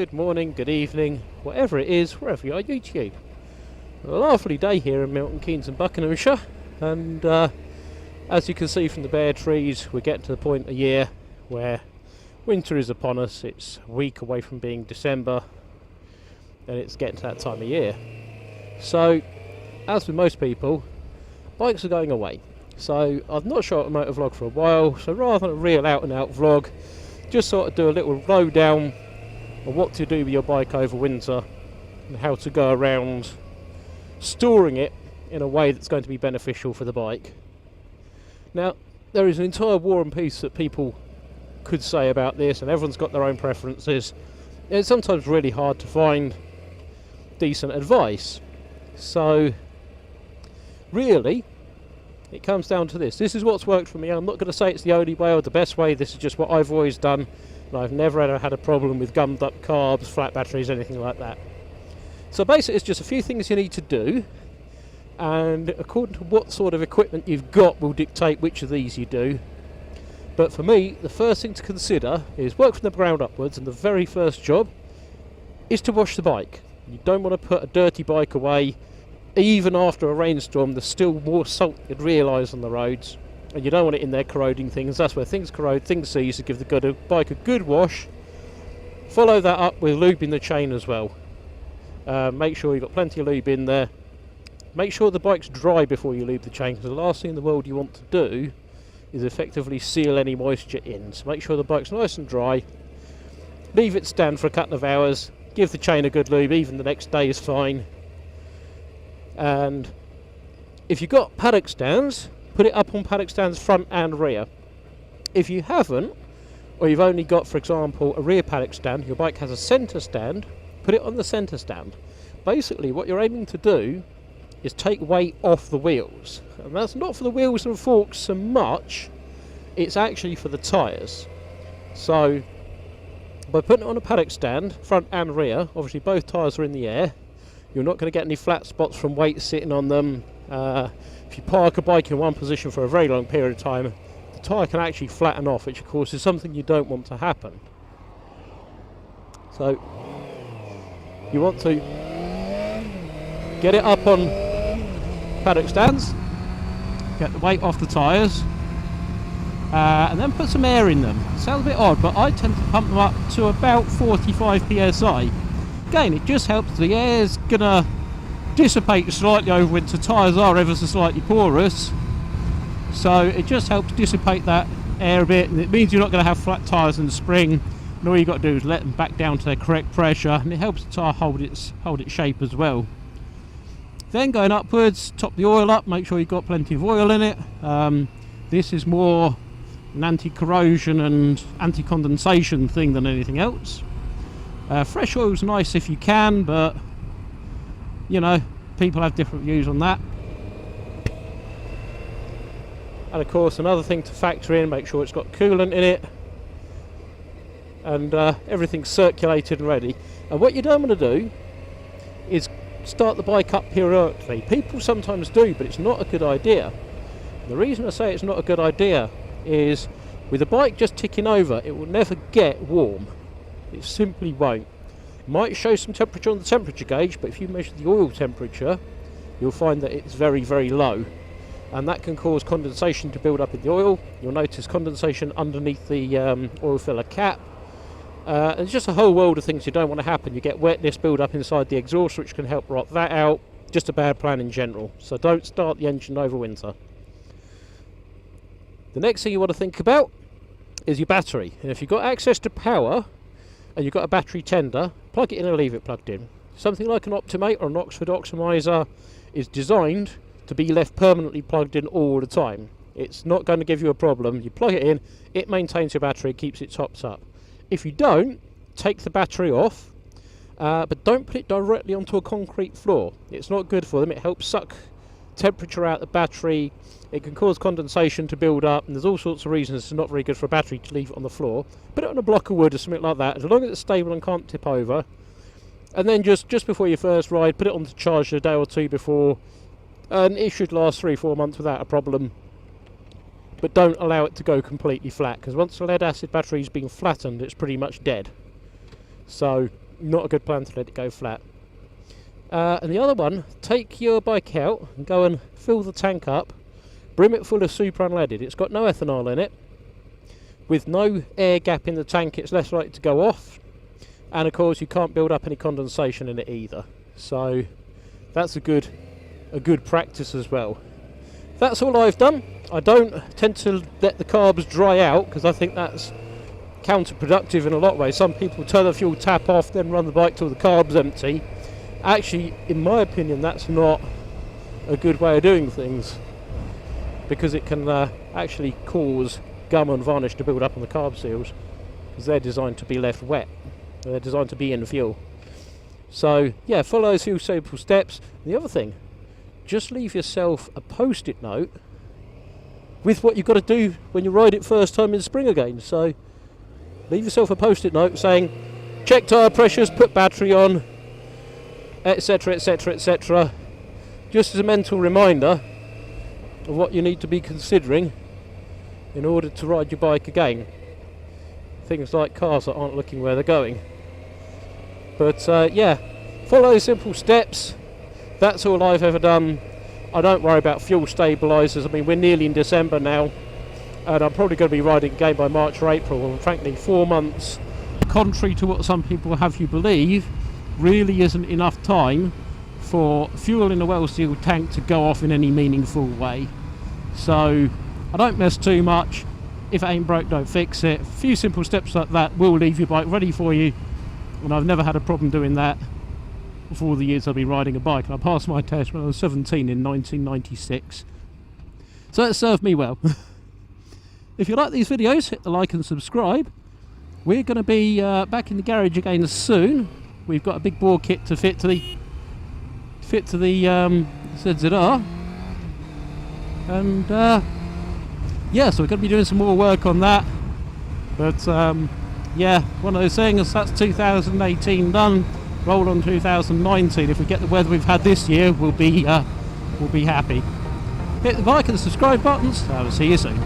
good morning, good evening, whatever it is, wherever you are, YouTube. A lovely day here in Milton Keynes and Buckinghamshire, and as you can see from the bare trees, we're getting to the point of the year where winter is upon us. It's a week away from being December, and it's getting to that time of year. So, as with most people, bikes are going away. So, I've not shot a motovlog for a while, so rather than a real out and out vlog, just sort of do a little lowdown on what to do with your bike over winter and how to go around storing it in a way that's going to be beneficial for the bike. Now, there is an entire war and peace that people could say about this, and everyone's got their own preferences. It's sometimes really hard to find decent advice. So, really, it comes down to this. This is what's worked for me. I'm not going to say it's the only way or the best way. This is just what I've always done. And I've never ever had a problem with gummed up carbs, flat batteries, anything like that. So basically it's just a few things you need to do. And according to what sort of equipment you've got will dictate which of these you do. But for me, the first thing to consider is work from the ground upwards. And the very first job is to wash the bike. You don't want to put a dirty bike away. Even after a rainstorm, there's still more salt you'd realise on the roads, and you don't want it in there corroding things. That's where things corrode, things seize. To give the bike a good wash. Follow that up with lubing the chain as well. Make sure you've got plenty of lube in there. Make sure the bike's dry before you lube the chain, because the last thing in the world you want to do is effectively seal any moisture in. So make sure the bike's nice and dry. Leave it stand for a couple of hours. Give the chain a good lube, even the next day is fine. And if you've got paddock stands, put it up on paddock stands front and rear. If you haven't, or you've only got, for example, a rear paddock stand, your bike has a centre stand, put it on the centre stand. Basically what you're aiming to do is take weight off the wheels. And that's not for the wheels and forks so much, it's actually for the tyres. So by putting it on a paddock stand, front and rear, obviously both tyres are in the air. You're not going to get any flat spots from weight sitting on them. If you park a bike in one position for a very long period of time, the tyre can actually flatten off, which of course is something you don't want to happen. So you want to get it up on paddock stands, get the weight off the tyres, and then put some air in them. Sounds a bit odd, but I tend to pump them up to about 45 psi. Again, it just helps. The air's gonna dissipate slightly over winter. Tyres are ever so slightly porous, so it just helps dissipate that air a bit, and it means you're not going to have flat tyres in the spring, and all you've got to do is let them back down to their correct pressure, and it helps the tyre hold its shape as well. Then going upwards, top the oil up, make sure you've got plenty of oil in it. This is more an anti-corrosion and anti-condensation thing than anything else. Fresh oil's nice if you can, but you know, people have different views on that. And of course, another thing to factor in, make sure it's got coolant in it, and everything's circulated and ready. And what you don't want to do is start the bike up periodically. People sometimes do, but it's not a good idea. The reason I say it's not a good idea is with the bike just ticking over, it will never get warm. It simply won't. It might show some temperature on the temperature gauge, but if you measure the oil temperature, you'll find that it's very, very low. And that can cause condensation to build up in the oil. You'll notice condensation underneath the oil filler cap. There's just a whole world of things you don't want to happen. You get wetness build up inside the exhaust, which can help rot that out. Just a bad plan in general. So don't start the engine over winter. The next thing you want to think about is your battery. And if you've got access to power, and you've got a battery tender, plug it in and leave it plugged in. Something like an Optimate or an Oxford Optimizer is designed to be left permanently plugged in all the time. It's not going to give you a problem. You plug it in, it maintains your battery, keeps it topped up. If you don't, take the battery off, but don't put it directly onto a concrete floor. It's not good for them. It helps suck temperature out the battery. It can cause condensation to build up, and there's all sorts of reasons it's not very good for a battery to leave it on the floor. Put it on a block of wood or something like that, as long as it's stable and can't tip over. And then just before your first ride, put it on to charge a day or two before, and it should last 3-4 months without a problem. But don't allow it to go completely flat, because once the lead acid battery's been flattened, it's pretty much dead. So not a good plan to let it go flat. And the other one, take your bike out and go and fill the tank up, brim it full of super unleaded. It's got no ethanol in it. With no air gap in the tank, it's less likely to go off, and of course you can't build up any condensation in it either. So that's a good practice as well. That's all I've done. I don't tend to let the carbs dry out because I think that's counterproductive in a lot of ways. Some people turn the fuel tap off, then run the bike till the carb's empty. Actually, in my opinion, that's not a good way of doing things, because it can actually cause gum and varnish to build up on the carb seals, because they're designed to be left wet. They're designed to be in fuel. So yeah, follow those few simple steps. The other thing, just leave yourself a post-it note with what you've got to do when you ride it first time in spring again. So leave yourself a post-it note saying, check tyre pressures, put battery on, etc, etc, etc, just as a mental reminder of what you need to be considering in order to ride your bike again. Things like cars that aren't looking where they're going. But yeah, follow those simple steps. That's all I've ever done. I don't worry about fuel stabilisers. I mean, we're nearly in December now, and I'm probably going to be riding again by March or April, and frankly 4 months, contrary to what some people have you believe, really isn't enough time for fuel in a well-sealed tank to go off in any meaningful way. So I don't mess too much. If it ain't broke, don't fix it. A few simple steps like that will leave your bike ready for you, and I've never had a problem doing that for all the years I've been riding a bike. And I passed my test when I was 17 in 1996, so it served me well. If you like these videos, hit the like and subscribe. We're going to be back in the garage again soon. We've got a big bore kit to fit to the ZZR, and yeah, so we're going to be doing some more work on that. But yeah, one of those things. That's 2018 done. Roll on 2019. If we get the weather we've had this year, we'll be happy. Hit the like and subscribe buttons. I will see you soon.